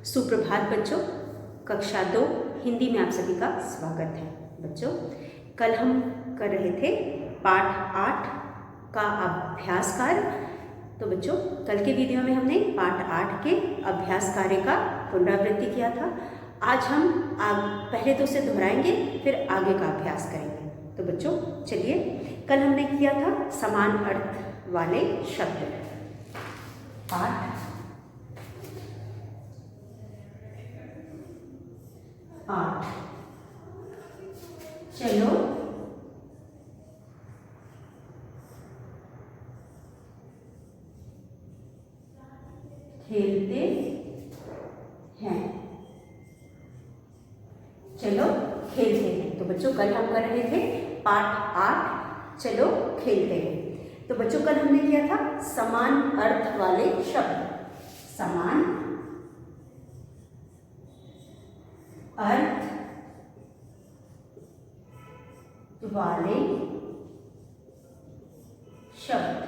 सुप्रभात बच्चों, कक्षा 2 हिंदी में आप सभी का स्वागत है। बच्चों, कल हम कर रहे थे पाठ 8 का अभ्यास कार्य। तो बच्चों, कल के वीडियो में हमने पाठ 8 के अभ्यास कार्य का पुनरावृत्ति किया था। आज हम पहले तो उसे दोहराएंगे, फिर आगे का अभ्यास करेंगे। तो बच्चों चलिए, कल हमने किया था समान अर्थ वाले शब्द। पाठ 8। चलो खेलते हैं। चलो खेलते हैं। तो बच्चों, कल हम कर रहे थे पाठ 8 चलो खेलते हैं। तो बच्चों, कल हमने किया था समान अर्थ वाले शब्द। समान अर्थ वाले शब्द।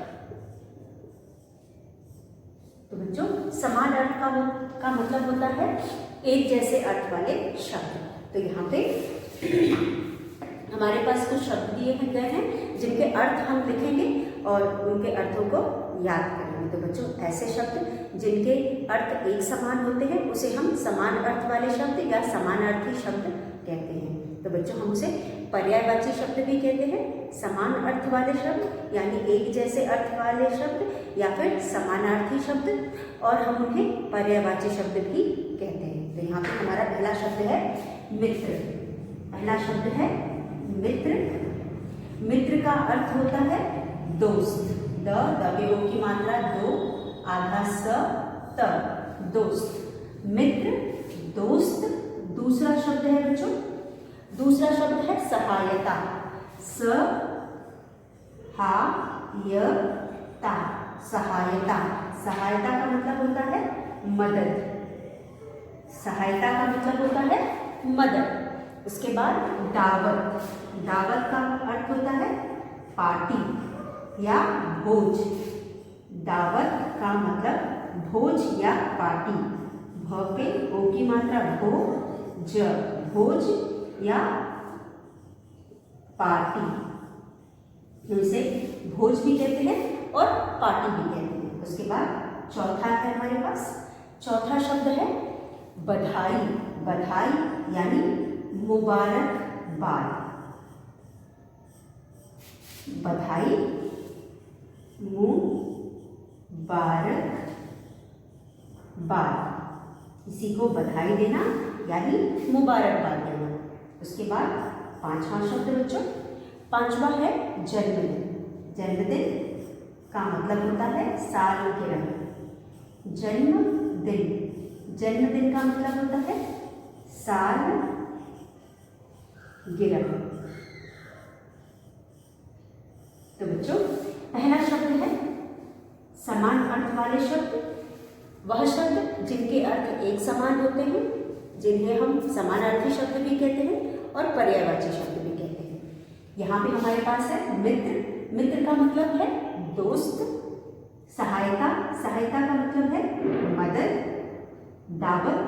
तो बच्चों, समान अर्थ का मतलब होता है एक जैसे अर्थ वाले शब्द। तो यहाँ पे हमारे पास कुछ शब्द दिए गए हैं जिनके अर्थ हम लिखेंगे और उनके अर्थों को याद करेंगे। तो बच्चों, ऐसे शब्द जिनके अर्थ एक समान होते हैं उसे हम समान अर्थ वाले शब्द या समानार्थी शब्द कहते हैं। तो बच्चों, हम उसे पर्यायवाची शब्द भी कहते हैं, समान अर्थ वाले शब्द यानी एक जैसे अर्थ वाले शब्द, या फिर समानार्थी शब्द, और हम उन्हें पर्यायवाची शब्द भी कहते हैं। तो यहाँ पे हमारा पहला शब्द है मित्र। पहला शब्द है मित्र। मित्र का अर्थ होता है दोस्त। द की मात्रा दो, आधा स त, दोस्त। मित्र, दोस्त। दूसरा शब्द है बच्चों, दूसरा शब्द है सहायता। स हा य ता, सहायता। सहायता का मतलब होता है मदद। सहायता का मतलब होता है मदद। उसके बाद दावत। दावत का अर्थ होता है पार्टी या भोज। दावत का मतलब भोज या पार्टी। भ पे ओ की मात्रा भो, ज, भोज या पार्टी। इसे भोज भी कहते हैं और पार्टी भी कहते हैं। उसके बाद चौथा है हमारे पास, चौथा शब्द है बधाई। बधाई यानी मुबारकबाद। बधाई, मुबारकबाद। किसी को बधाई देना यानी मुबारकबाद देना। उसके बाद पांचवा शब्द बच्चों, पांचवा है जन्मदिन। जन्मदिन का मतलब होता है साल गिरह। जन्मदिन, जन्मदिन का मतलब होता है साल गिरह। तो बच्चों, पहला शब्द है समान अर्थ वाले शब्द। वह शब्द जिनके अर्थ एक समान होते हैं, जिन्हें हम समानार्थी शब्द भी कहते हैं और पर्यायवाची शब्द भी कहते हैं। यहाँ पे हमारे पास है मित्र। मित्र का मतलब है दोस्त। सहायता, सहायता का मतलब है मदद। दावत,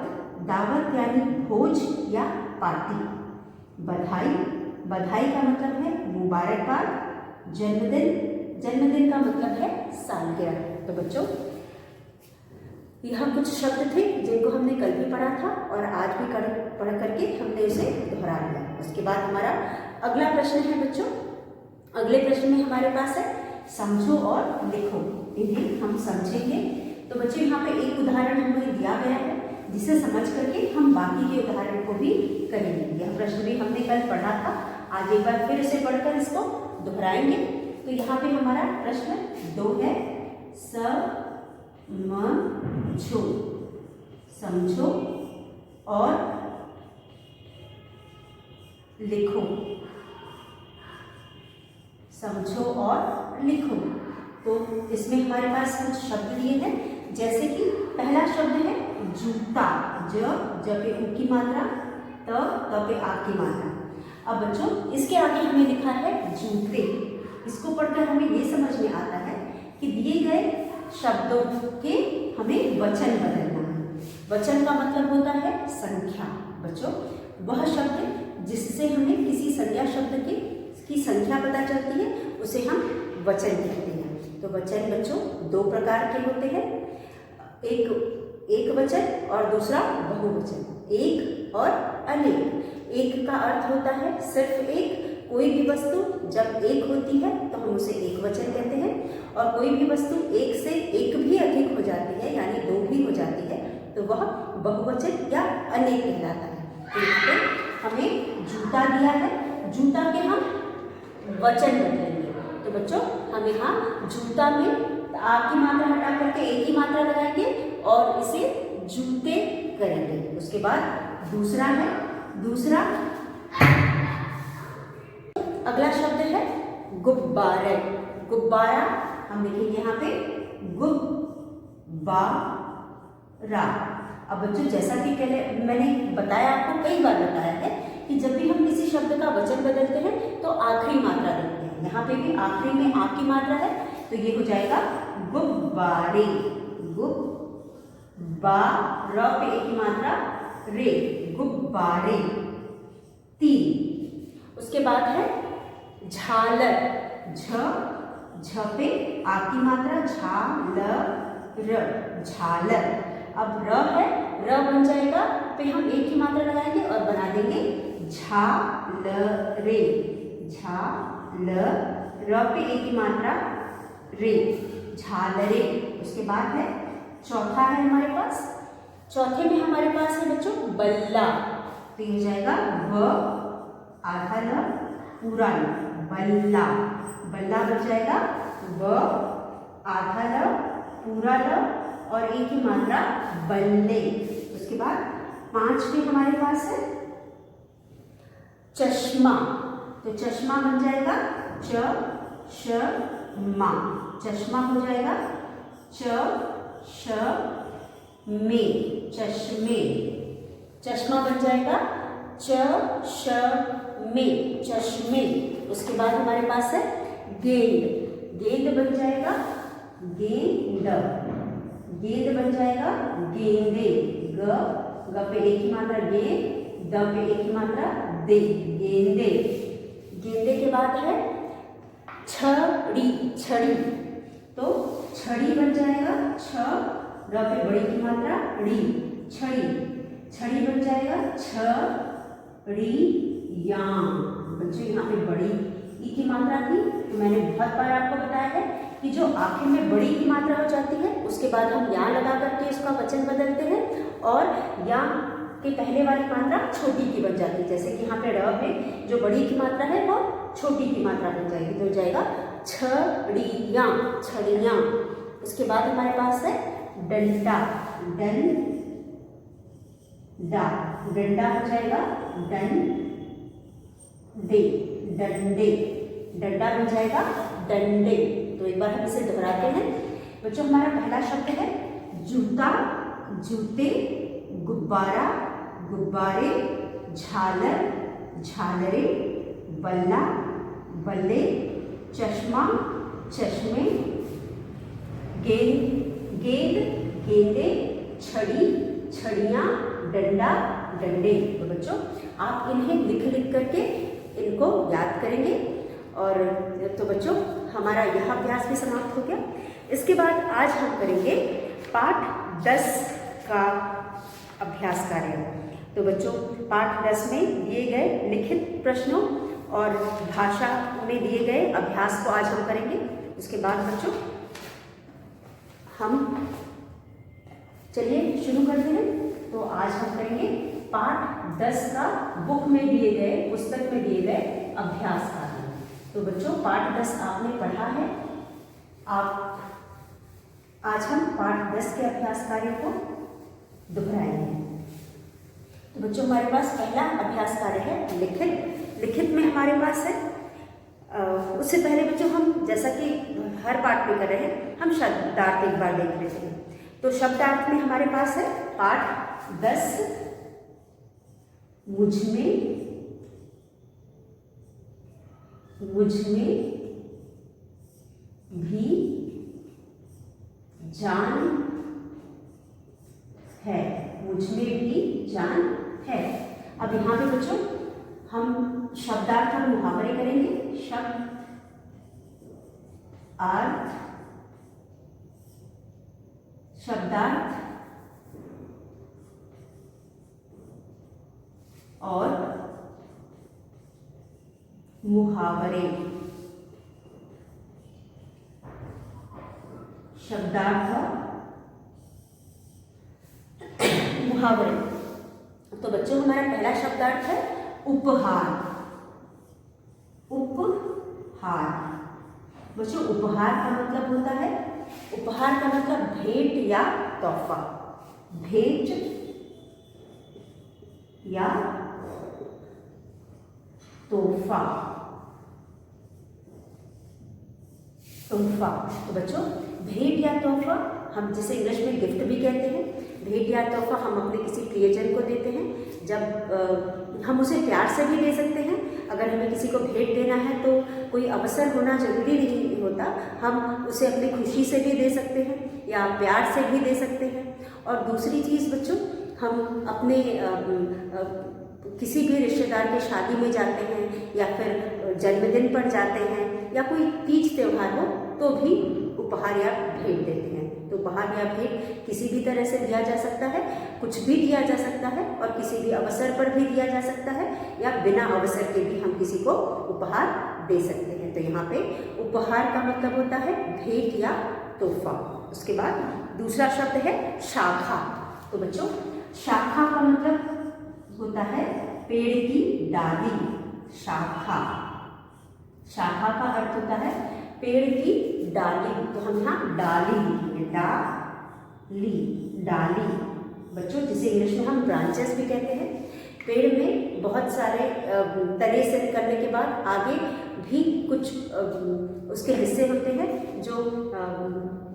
दावत यानी भोज या पार्टी। बधाई, बधाई का मतलब है मुबारकबाद। जन्मदिन, जन्मदिन का मतलब है सालगिरह। तो बच्चों, यह कुछ शब्द थे जिनको हमने कल भी पढ़ा था और आज भी पढ़ करके हमने उसे दोहरा लिया। उसके बाद हमारा अगला प्रश्न है बच्चों। अगले प्रश्न में हमारे पास है समझो और लिखो। इन्हें हम समझेंगे। तो बच्चों, यहाँ पे एक उदाहरण हमें दिया गया है जिसे समझ करके हम बाकी के उदाहरण को भी करेंगे। यह प्रश्न भी हमने कल पढ़ा था, आज एक बार फिर उसे पढ़कर इसको दोहराएंगे। तो यहाँ पे हमारा प्रश्न 2 है, समझो। समझो और लिखो। समझो और लिखो। तो इसमें हमारे पास कुछ शब्द दिए हैं, जैसे कि पहला शब्द है जूता। ज पे उ की मात्रा, त पे आ की मात्रा। अब बच्चों, इसके आगे हमें लिखा है जूते। इसको पढ़कर हमें ये समझ में आता है कि दिए गए शब्दों के हमें वचन बदलना है। वचन का मतलब होता है संख्या। बच्चों वह शब्द जिससे हमें किसी संज्ञा शब्द की संख्या पता चलती है उसे हम वचन कहते हैं। तो वचन बच्चों दो प्रकार के होते हैं, एक वचन और दूसरा बहुवचन। एक और अनेक। एक का अर्थ होता है सिर्फ एक, कोई भी वस्तु जब एक होती है तो हम उसे एक वचन कहते हैं, और कोई भी वस्तु एक से एक भी अधिक हो जाती है यानी दो भी हो जाती है तो वह बहुवचन या अनेक कहलाता है। तो यहाँ पे हमें जूता दिया है, जूता के हम वचन बदलेंगे। तो बच्चों हम यहाँ जूता में आ की मात्रा हटा करके एक ही मात्रा लगाएंगे और इसे जूते करेंगे। उसके बाद दूसरा है, दूसरा अगला शब्द है गुब्बारे। गुब्बारा हम लिखेंगे यहाँ पे गुब्बारा। अब बच्चों जैसा कि पहले मैंने बताया, आपको कई बार बताया है कि जब भी हम किसी शब्द का वचन बदलते हैं तो आखिरी मात्रा देते हैं। यहाँ पे भी आखिरी में आ की मात्रा है तो ये हो जाएगा गुब्बारे। र पे एक ही मात्रा रे, गुब्बारे। 3। उसके बाद है झालर। झ पे आ की मात्रा झालर। अब र है, र बन जाएगा पे हम एक ही मात्रा लगाएंगे और बना देंगे झालरे। र पे एक ही मात्रा रे, झालरे। उसके बाद है चौथा है हमारे पास, चौथे में हमारे पास है बच्चों बल्ला। तो ये हो जाएगा व आधा ल पूरा ल, बल्ला। बल्ला बन जाएगा व आधा ल पूरा ल और एक ही मात्रा बल्ले। उसके बाद 5 पे हमारे पास है चश्मा। तो चश्मा बन जाएगा च-श-मा, चश्मा हो जाएगा च-श-मे, चश्मे। चश्मा बन जाएगा च-श-मे, चश्मे। उसके बाद हमारे पास है गेंद। गेंद बन जाएगा गेंद। गेंद बन जाएगा गेंदे। ग पे एक ही मात्रा गे, द पे एक ही मात्रा दे, गेंदे। गेंदे के बाद है छड़ी। छड़ी, तो छड़ी बन जाएगा छ र पे बड़ी की मात्रा ड़ी, छड़ी। छड़ी बन जाएगा छ ड़ी या। बच्चों यहाँ पे बड़ी ई की मात्रा थी तो मैंने बहुत बार आपको बताया है कि जो आखिर में बड़ी की मात्रा हो जाती है उसके बाद हम या लगा करके उसका वचन बदलते हैं और या के पहले वाली मात्रा छोटी की बन जाती है। जैसे कि यहाँ पे र में जो बड़ी की मात्रा है वो छोटी की मात्रा बन जाएगी तो हो जाएगा छड़िया, छड़िया। उसके बाद हमारे पास है डंडा। डंडा हो जाएगा डंडे, डंडे। डंडा बन जाएगा डंडे। तो एक बार हम इसे दोहराते हैं। बच्चों हमारा पहला शब्द है जूता, जूते, गुब्बारा, गुब्बारे, झालर, झालरे, बल्ला, बल्ले, चश्मा, चश्मे, गेंद, गेंद, गेंदे, छड़ी, छड़ियाँ, डंडा, डंडे। तो बच्चों आप इन्हें लिख करके इनको याद करेंगे। और तो बच्चों हमारा यह अभ्यास भी समाप्त हो गया। इसके बाद आज हम करेंगे पाठ 10 का अभ्यास कार्य। तो बच्चों पाठ 10 में दिए गए लिखित प्रश्नों और भाषा में दिए गए अभ्यास को आज हम करेंगे। उसके बाद बच्चों हम चलिए शुरू करते हैं। तो आज हम करेंगे पाठ 10 का बुक में दिए गए, पुस्तक में दिए गए अभ्यास कार्य। तो बच्चों पाठ 10 आपने पढ़ा है। आप आज हम पाठ 10 के अभ्यास कार्य को दोहराएंगे। तो बच्चों हमारे पास पहला अभ्यास कार्य है लिखित। लिखित में हमारे पास है उससे पहले बच्चों हम जैसा कि हर पाठ में कर रहे हैं हम शब्दार्थ एक बार देख लेते हैं। तो शब्दार्थ में हमारे पास है पाठ 10 मुझमें भी जान है। मेरी जान है। अब यहाँ पे बच्चों हम शब्दार्थ और मुहावरे करेंगे। शब्द अर्थ, शब्दार्थ और मुहावरे। शब्दार्थ और मुहावरे। तो बच्चों हमारा पहला शब्दार्थ है उपहार। उपहार बच्चों, उपहार का मतलब होता है, उपहार का मतलब भेंट या तोहफा। भेंट या तोहफा। तोहफा तो बच्चों भेंट या तोहफा हम जिसे इंग्लिश में गिफ्ट भी कहते हैं। भेंट या तोहफा हम अपने किसी प्रियजन को देते हैं। जब हम उसे प्यार से भी दे सकते हैं। अगर हमें किसी को भेंट देना है तो कोई अवसर होना जरूरी नहीं होता, हम उसे अपनी खुशी से भी दे सकते हैं या प्यार से भी दे सकते हैं। और दूसरी चीज़ बच्चों, हम अपने किसी भी रिश्तेदार के शादी में जाते हैं या फिर जन्मदिन पर जाते हैं या कोई तीज त्योहार हो तो भी उपहार या भेंट देते हैं। तो उपहार या भेंट किसी भी तरह से दिया जा सकता है, कुछ भी दिया जा सकता है और किसी भी अवसर पर भी दिया जा सकता है या बिना अवसर के भी हम किसी को उपहार दे सकते हैं। तो यहाँ पे उपहार का मतलब होता है भेंट या तोहफा। उसके बाद दूसरा शब्द है शाखा। तो बच्चों शाखा का मतलब होता है पेड़ की डाली। शाखा, शाखा का अर्थ होता है पेड़ की डाली। तो हम यहाँ डाली लिखेंगे। डाली, डाली बच्चों जिसे इंग्लिश में हम ब्रांचेस भी कहते हैं। पेड़ में बहुत सारे तने से निकलने के बाद आगे भी कुछ उसके हिस्से होते हैं जो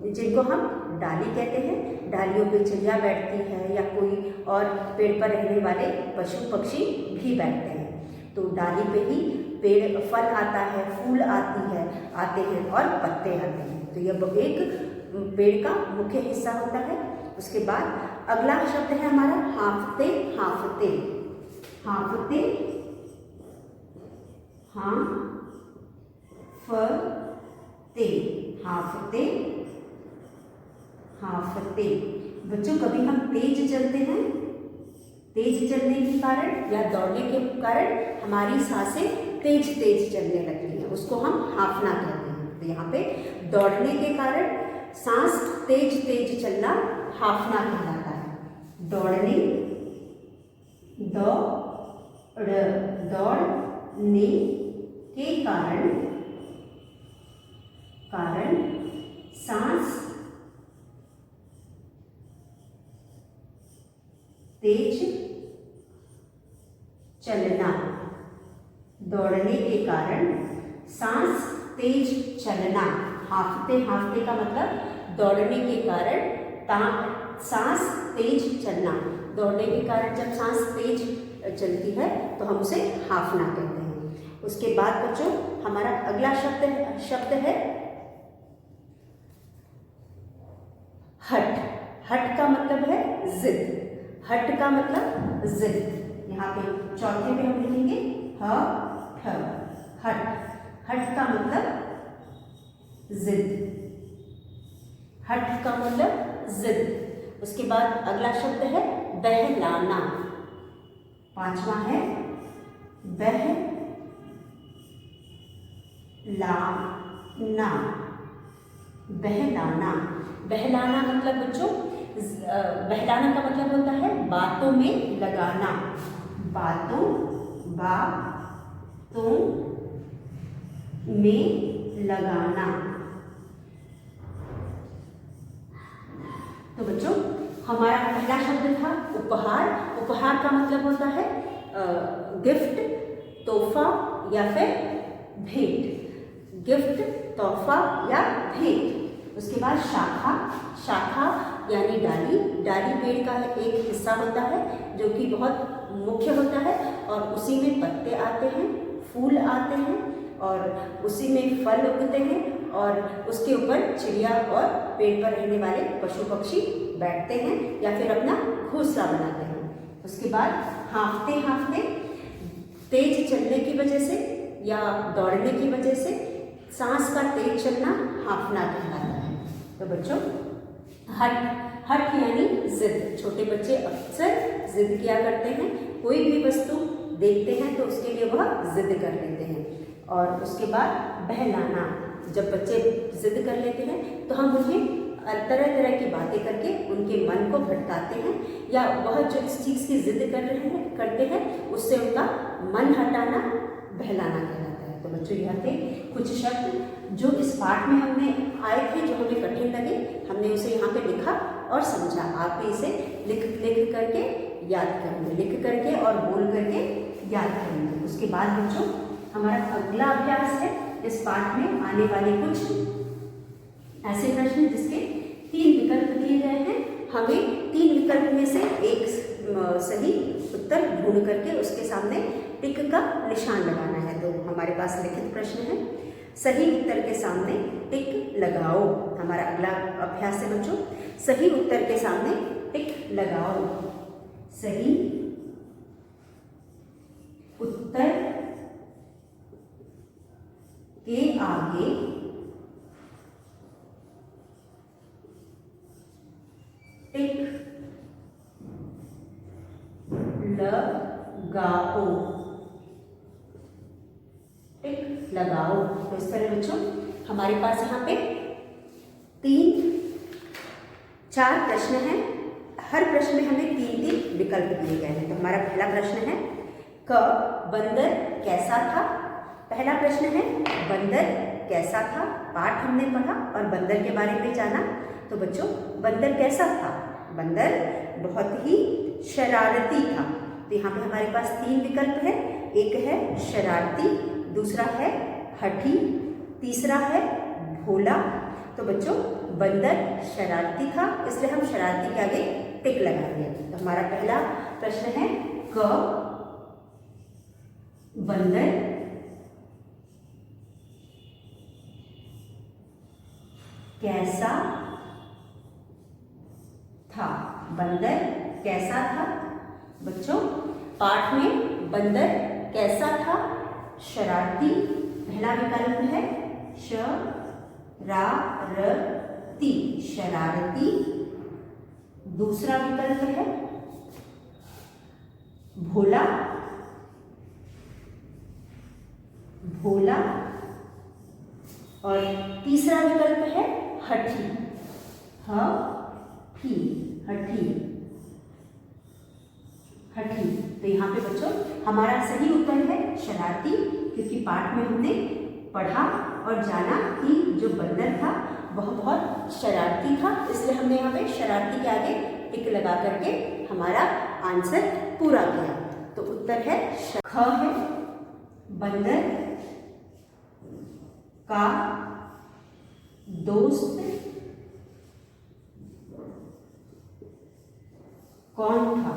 जिनको हम डाली कहते हैं। डालियों पे चिड़िया बैठती है या कोई और पेड़ पर रहने वाले पशु पक्षी भी बैठते हैं। तो डाली पे ही पेड़ फल आता है, फूल आते हैं और पत्ते आते हैं। तो यह एक पेड़ का मुख्य हिस्सा होता है। उसके बाद अगला शब्द है हमारा हांफते। हांफते, हांफते, हांफते, हांफते, हांफते बच्चों कभी हम तेज चलते हैं, तेज चलने के कारण या दौड़ने के कारण हमारी सांसें तेज तेज चलने लगती हैं, उसको हम हांफना कहते हैं। तो यहाँ पे दौड़ने के कारण सांस तेज तेज चलना हांफना कहलाता है। दौड़ने, दौड़ने के कारण सांस तेज चलना। दौड़ने के कारण सांस तेज चलना। हांफते, हांफते का मतलब दौड़ने के कारण सांस तेज चलना। दौड़ने के कारण जब सांस तेज चलती है तो हम उसे हांफना कहते हैं। उसके बाद बच्चों हमारा अगला शब्द है हट। हट का मतलब है जिद। हट का मतलब जिद। यहाँ पे चौथे पे हम लिखेंगे हट। हट का मतलब जिद। हट का मतलब जिद। उसके बाद अगला शब्द है बहलाना। पांचवा है बहलाना। बहलाना, बहलाना मतलब बच्चों बहलाना का मतलब होता है बातों में लगाना। बातों में लगाना। तो बच्चों हमारा पहला शब्द था उपहार। उपहार का मतलब होता है गिफ्ट, तोहफा या फिर भेंट। गिफ्ट, तोहफा या भेंट। उसके बाद शाखा। शाखा यानी डाली। डाली पेड़ का एक हिस्सा होता है जो कि बहुत मुख्य होता है और उसी में पत्ते आते हैं, फूल आते हैं और उसी में फल उगते हैं और उसके ऊपर चिड़िया और पेड़ पर रहने वाले पशु पक्षी बैठते हैं या फिर अपना घोंसला बनाते हैं। उसके बाद हाँफते हाँफते तेज चलने की वजह से या दौड़ने की वजह से सांस का तेज चलना हाँफना कहलाता है। तो बच्चों हठ हठ यानी जिद। छोटे बच्चे अक्सर जिद किया करते हैं, कोई भी वस्तु देखते हैं तो उसके लिए वह जिद कर लेते हैं। और उसके बाद बहलाना, जब बच्चे जिद कर लेते हैं तो हम उन्हें तरह तरह की बातें करके उनके मन को भटकाते हैं, या वह जो इस चीज़ की जिद करते हैं उससे उनका मन हटाना बहलाना कहलाता है। तो बच्चों यह थे कुछ शब्द जो इस पाठ में हमने आए थे, जो हमें कठिन लगे, हमने उसे यहाँ पे लिखा और समझा। आप भी इसे लिख करके याद करेंगे, लिख करके और बोल करके याद करेंगे। उसके बाद बच्चों हमारा अगला अभ्यास है इस पाठ में आने वाले कुछ ऐसे प्रश्न जिसके 3 विकल्प दिए गए हैं। हमें 3 विकल्प में से एक सही उत्तर ढूंढ करके उसके सामने टिक का निशान लगाना है। तो हमारे पास लिखित प्रश्न है, सही उत्तर के सामने टिक लगाओ। हमारा अगला अभ्यास है बच्चों, सही उत्तर के सामने टिक लगाओ। सही उत्तर के आगे टिक लगाओ, टिक लगाओ। तो इस तरह बच्चों हमारे पास यहाँ पे 4 प्रश्न हैं। हर प्रश्न में हमें 3 विकल्प दिए गए हैं। तो हमारा पहला प्रश्न है क बंदर कैसा था। पहला प्रश्न है बंदर कैसा था। पाठ हमने पढ़ा और बंदर के बारे में जाना। तो बच्चों बंदर कैसा था? बंदर बहुत ही शरारती था। तो यहाँ पे हमारे पास 3 विकल्प है, एक है शरारती, दूसरा है हठी, तीसरा है भोला। तो बच्चों बंदर शरारती था, इसलिए हम शरारती के आगे टिक लगाएंगे। तो हमारा पहला प्रश्न है क बंदर कैसा था। बंदर कैसा था। बच्चों पाठ में बंदर कैसा था? शरारती पहला विकल्प है, शरारती, शरारती। दूसरा विकल्प है भोला, भोला। और तीसरा विकल्प है हठी, हठी, हठी, हठी। तो यहाँ पे बच्चों हमारा सही उत्तर है शरारती, क्योंकि पाठ में हमने पढ़ा और जाना कि जो बंदर था वह बहुत शरारती था, इसलिए हमने यहाँ पे शरारती के आगे टिक लगा करके हमारा आंसर पूरा किया। तो उत्तर है ख है बंदर का दोस्त कौन था।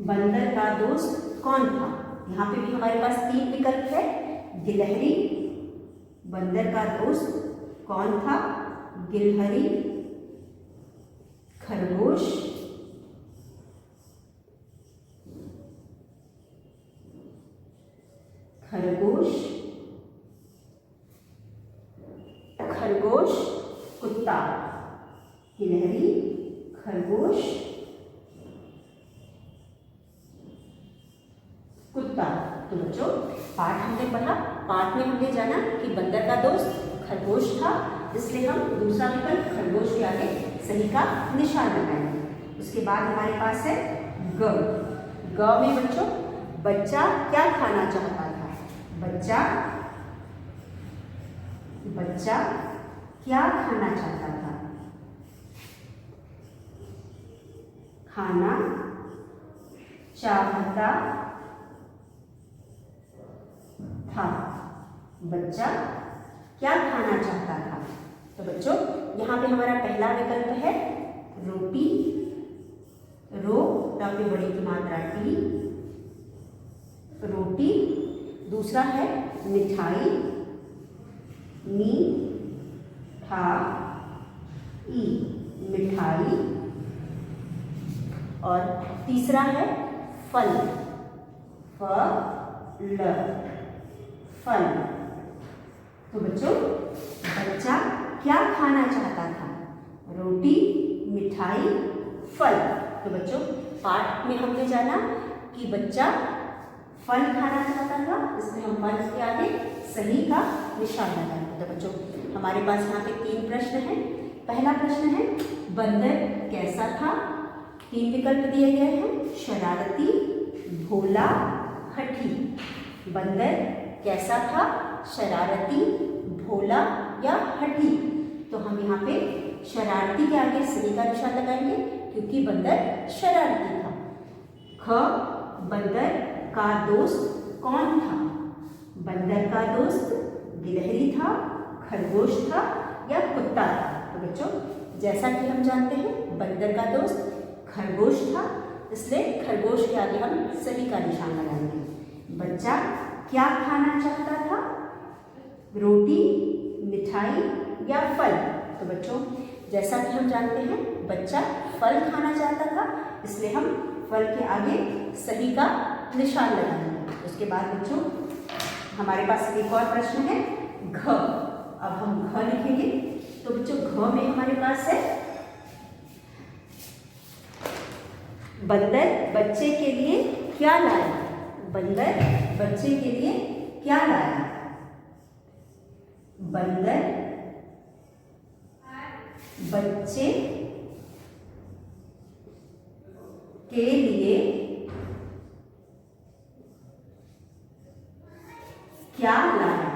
बंदर का दोस्त कौन था। यहाँ पे भी हमारे पास 3 विकल्प है, गिलहरी, बंदर का दोस्त कौन था, गिलहरी, खरगोश, खरगोश, खरगोश, कुत्ता। गिलहरी, खरगोश, कुत्ता। तो बच्चों पाठ हमने पढ़ा, पाठ में हमने जाना कि बंदर का दोस्त खरगोश था, इसलिए हम दूसरा विकल्प खरगोश के आगे सही का निशान लगाएंगे। उसके बाद हमारे पास है ग। ग में बच्चों बच्चा क्या खाना चाहता था। बच्चा, बच्चा क्या खाना चाहता था। खाना चाहता था। बच्चा क्या खाना चाहता था। तो बच्चों यहाँ पे हमारा पहला विकल्प है रोटी, रो पे बड़ी की मात्रा टी, रोटी। दूसरा है मिठाई, मी ठा ई, मिठाई, और तीसरा है फल, फल, फल। तो बच्चों बच्चा क्या खाना चाहता था? रोटी, मिठाई, फल। तो बच्चों पाठ में हमने जाना कि बच्चा फल खाना चाहता था, इसलिए हम फल के आगे सही का निशान लगाएंगे। तो बच्चों हमारे पास यहाँ पे 3 प्रश्न हैं। पहला प्रश्न है बंदर कैसा था? 3 विकल्प दिए गए हैं, शरारती, भोला, हठी। बंदर कैसा था? शरारती, भोला या हठी? तो हम यहाँ पे शरारती के आगे सही का निशान लगाएंगे क्योंकि बंदर शरारती था। ख बंदर का दोस्त कौन था? बंदर का दोस्त गिलहरी था, खरगोश था या कुत्ता था? तो बच्चों जैसा कि हम जानते हैं बंदर का दोस्त खरगोश था, इसलिए खरगोश के आगे हम सही का निशान लगाएंगे। बच्चा क्या खाना चाहता था? रोटी, मिठाई या फल? तो बच्चों जैसा कि हम जानते हैं बच्चा फल खाना चाहता था, इसलिए हम फल के आगे सही का निशान लगाएंगे। उसके बाद बच्चों हमारे पास एक और प्रश्न है घ। अब हम घ लिखेंगे। तो बच्चों घ में हमारे पास है बंदर बच्चे के लिए क्या लाया? बंदर बच्चे के लिए क्या लाया? बंदर बच्चे के लिए क्या लाया?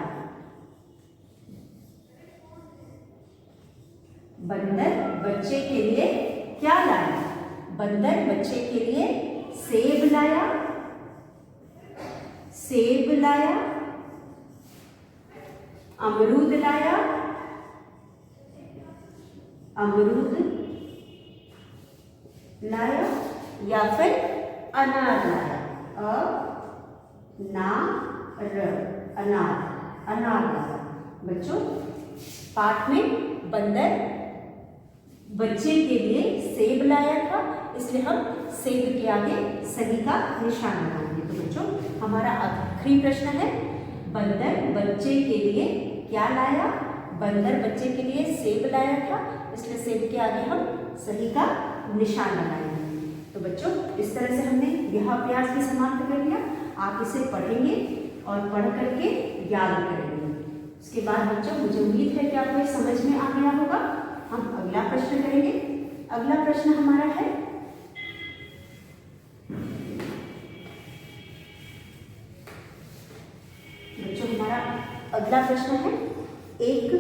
बंदर बच्चे के लिए क्या लाया? बंदर बच्चे के लिए सेब लाया, सेब लाया, अमरूद लाया, अमरूद लाया या फिर अनार लाया। अनार, अनार लाया। बच्चों पाठ में बंदर बच्चे के लिए सेब लाया था, इसलिए हम सेब के आगे सही का निशान लगाएंगे। तो बच्चों हमारा आखिरी प्रश्न है बंदर बच्चे के लिए क्या लाया? बंदर बच्चे के लिए सेब लाया था, इसलिए सेब के आगे हम सही का निशान लगाएंगे। तो बच्चों इस तरह से हमने यह अभ्यास भी समाप्त कर लिया। आप इसे पढ़ेंगे और पढ़ करके याद करेंगे। उसके बाद बच्चों मुझे उम्मीद है कि आपको समझ में आ गया होगा। हम अगला प्रश्न करेंगे। अगला प्रश्न हमारा है बच्चों हमारा अगला प्रश्न है एक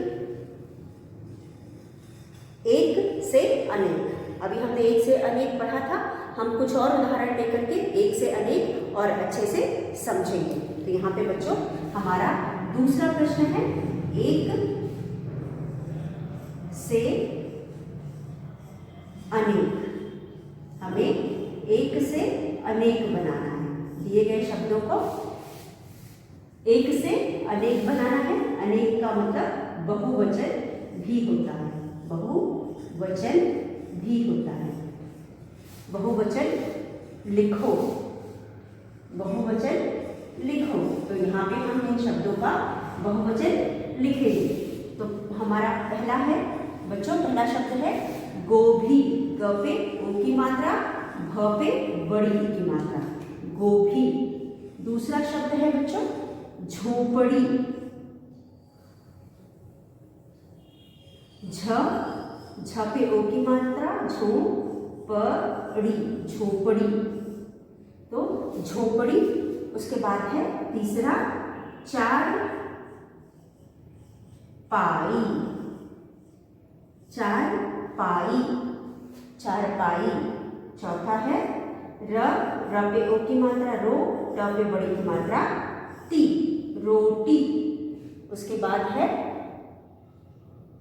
से अनेक। अभी हमने एक से अनेक पढ़ा था, हम कुछ और उदाहरण लेकर के एक से अनेक और अच्छे से समझेंगे। तो यहाँ पे बच्चों हमारा दूसरा प्रश्न है एक से अनेक। हमें एक से अनेक बनाना है। दिए गए शब्दों को एक से अनेक बनाना है। अनेक का मतलब बहुवचन भी होता है, बहुवचन भी होता है। बहुवचन लिखो, बहुवचन लिखो। तो यहाँ पे हम इन शब्दों का बहुवचन लिखेंगे। तो हमारा पहला है बच्चों, पहला शब्द है गोभी। ग पे ओ की मात्रा, भ पे बड़ी ई की मात्रा, गोभी। दूसरा शब्द है बच्चों झोपड़ी। झ पे ओ की मात्रा, झोपड़ी, झोपड़ी। तो झोपड़ी। उसके बाद है तीसरा चार पाई, चार पाई, चार पाई। चौथा है र पे ओ की मात्रा रो, ट पे बड़ी की मात्रा ती, रोटी। उसके बाद है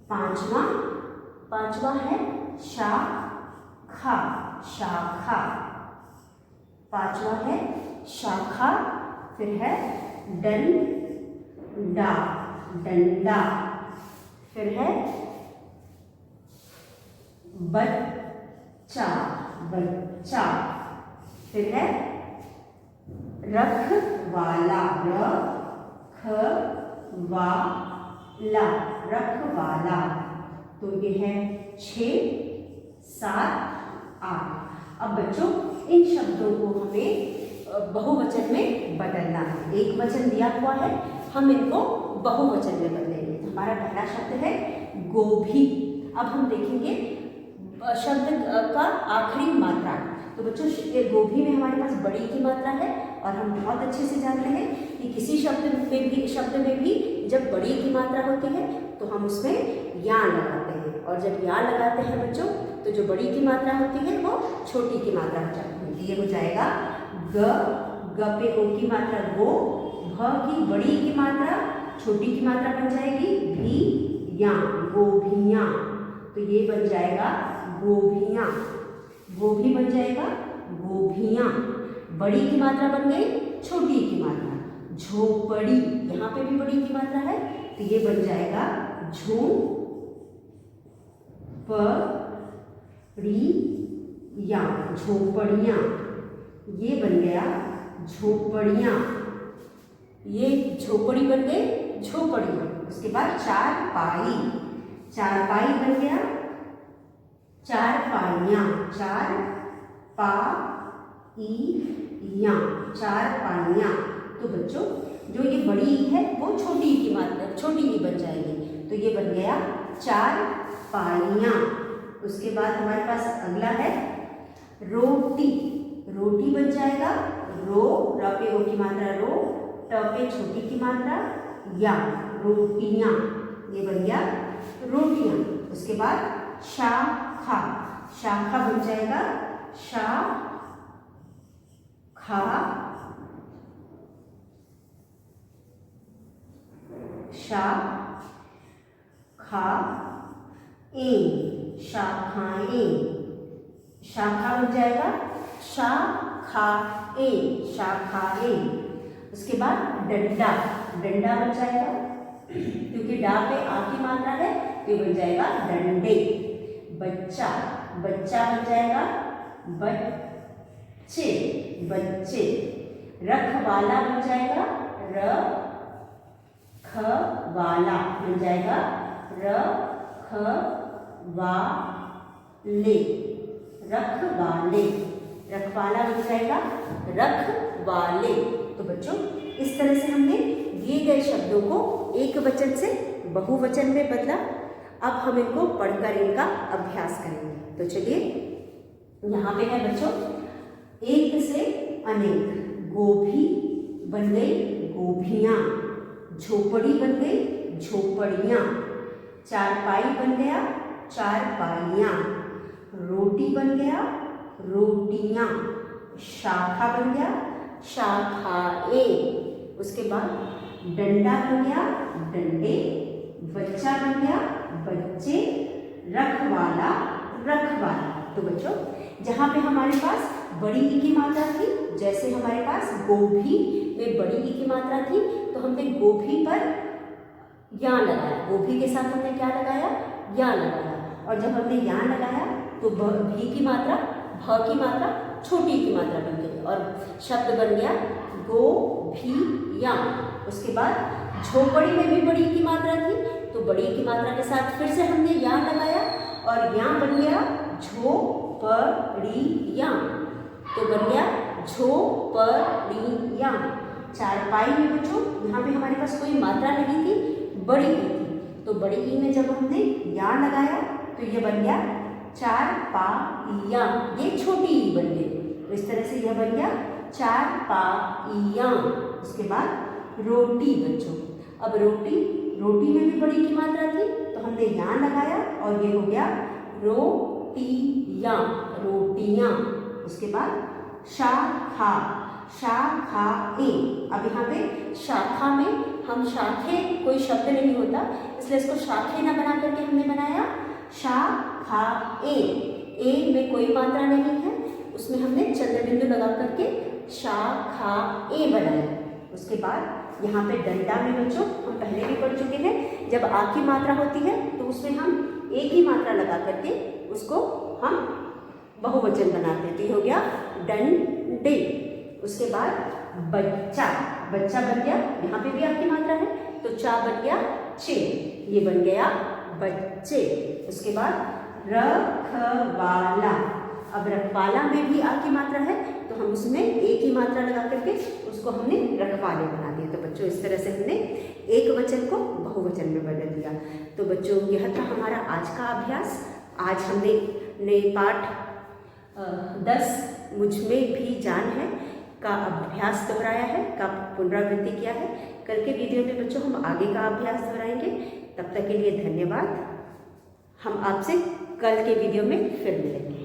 पांचवा है शाखा, शाखा। पांचवा है शाखा। फिर है डंडा, डंडा। फिर है बच्चा, बच्चा। फिर है रखवाला, रखवाला, रखवाला। तो ये है 6, 7, 8। अब बच्चों इन शब्दों को हमें बहुवचन में बदलना है। एक वचन दिया हुआ है, हम इनको बहुवचन में बदलेंगे। हमारा पहला शब्द है गोभी। अब हम देखेंगे शब्द का आखिरी मात्रा। तो बच्चों ये गोभी में हमारे पास बड़ी की मात्रा है और हम बहुत अच्छे से जानते हैं कि किसी शब्द में भी जब बड़ी की मात्रा होती है तो हम उसमें या लगाते हैं, और जब या लगाते हैं बच्चों तो जो बड़ी की मात्रा होती है वो छोटी की मात्रा हो जाती है। ये हो जाएगा ग, ग पे ओ की मात्रा गो, भ की बड़ी की मात्रा छोटी की मात्रा बन जाएगी भी, या, गोभियां। तो ये बन जाएगा गोभियां, गोभी बन जाएगा गोभियां। बड़ी की मात्रा बन गई छोटी की मात्रा, झोपड़ी, यहाँ पे भी बड़ी की मात्रा है तो ये बन जाएगा झोपड़ियां, झोपड़ियां। ये बन गया झोपड़ियां, ये झोपड़ी बन गई झोपड़ियां। उसके बाद चारपाई, चारपाई बन गया चारपाइयां, चारपाइयां, चारपाइयां। तो बच्चों जो ये बड़ी है वो छोटी की मात्रा छोटी ही बन जाएगी, तो ये बन गया चारपाइयां। उसके बाद हमारे पास अगला है रोटी, रोटी बन जाएगा रो, र पे ओ की मात्रा रो, ट पे छोटी की मात्रा या, रोटियां। ये बन गया रोटियां। उसके बाद शाखा, शाखा बन जाएगा शाखा, शाखाएं, शाखाएं। शाखा बन जाएगा शाखाएं, शाखाएं। उसके बाद डंडा, डंडा बन जाएगा क्योंकि डा पे आ की मात्रा है तो बन जाएगा डंडे। बच्चा, बच्चा बन जाएगा बच्चे, बच्चे। रखवाला बन जाएगा रखवाला, बन जाएगा रखवाले, रखवाले। रखवाला बन जाएगा रखवाले। तो बच्चों इस तरह से हमने दिए गए शब्दों को एक वचन से बहुवचन में बदला। अब हम इनको पढ़कर इनका अभ्यास करेंगे। तो चलिए यहाँ पे है बच्चों एक से अनेक, गोभी बन गई गोभियां, झोपड़ी बन गई झोपड़ियां, चारपाई बन गया चारपाइयां, रोटी बन गया रोटियां, शाखा बन गया शाखाएं। उसके बाद डंडा बन गया डंडे, बच्चा बन गया बच्चे, रखवाला रखवाला। तो बच्चों जहाँ पे हमारे पास बड़ी ई की मात्रा थी, जैसे हमारे पास गोभी में बड़ी ई की मात्रा थी तो हमने गोभी पर या लगाया, गोभी के साथ हमने क्या लगाया या लगाया, और जब हमने या लगाया तो भी की मात्रा भ की मात्रा छोटी की मात्रा बन गई और शब्द बन गया गोभियां। उसके बाद झोपड़ी में भी बड़ी की मात्रा थी तो बड़ी की मात्रा के साथ फिर से हमने या लगाया और या बन गया झोपड़ियां, तो बन गया झोपड़ियां। चारपाई में बच्चों यहाँ पे हमारे पास कोई मात्रा नहीं थी, बड़ी ई थी, तो बड़ी ई में जब हमने या लगाया तो ये बन गया चारपाइयां, ये छोटी ई बन गई। तो इस तरह से यह बन गया चारपाइयां। उसके बाद रोटी बच्चों, अब रोटी में भी बड़ी की मात्रा थी तो हमने यहाँ लगाया और ये हो गया रोटियां, रोटियां। उसके बाद शाखा, शाखाएं। अब यहाँ पे शाखा में हम शाखे कोई शब्द नहीं होता इसलिए इसको शाखे ना बना करके हमने बनाया शाखाएं। ए में कोई मात्रा नहीं है, उसमें हमने चंद्र बिंदु लगा करके शाखाएं बनाया। उसके बाद यहाँ पे डंडा में बच्चों हम पहले भी पढ़ चुके हैं, जब आ की मात्रा होती है तो उसमें हम एक ही मात्रा लगा करके उसको हम बहुवचन बनाते हैं। तो ये हो गया डंडे। उसके बाद बच्चा, बच्चा बन गया, यहाँ पे भी आपकी मात्रा है तो चा बन गया चे, ये बन गया बच्चे। उसके बाद रखवाला, अब रखवाला में भी आ की मात्रा है तो हम उसमें एक ही मात्रा लगा करके उसको हमने रखवाले बना दिया। तो बच्चों इस तरह से हमने एक वचन को बहुवचन में बदल दिया। तो बच्चों यह था हमारा आज का अभ्यास। आज हमने नए पाठ 10 मुझमें भी जान है का अभ्यास दोहराया है, का पुनरावृत्ति किया है। कल के वीडियो में बच्चों हम आगे का अभ्यास दोहराएंगे। तब तक के लिए धन्यवाद। हम आपसे कल के वीडियो में फिर मिलेंगे।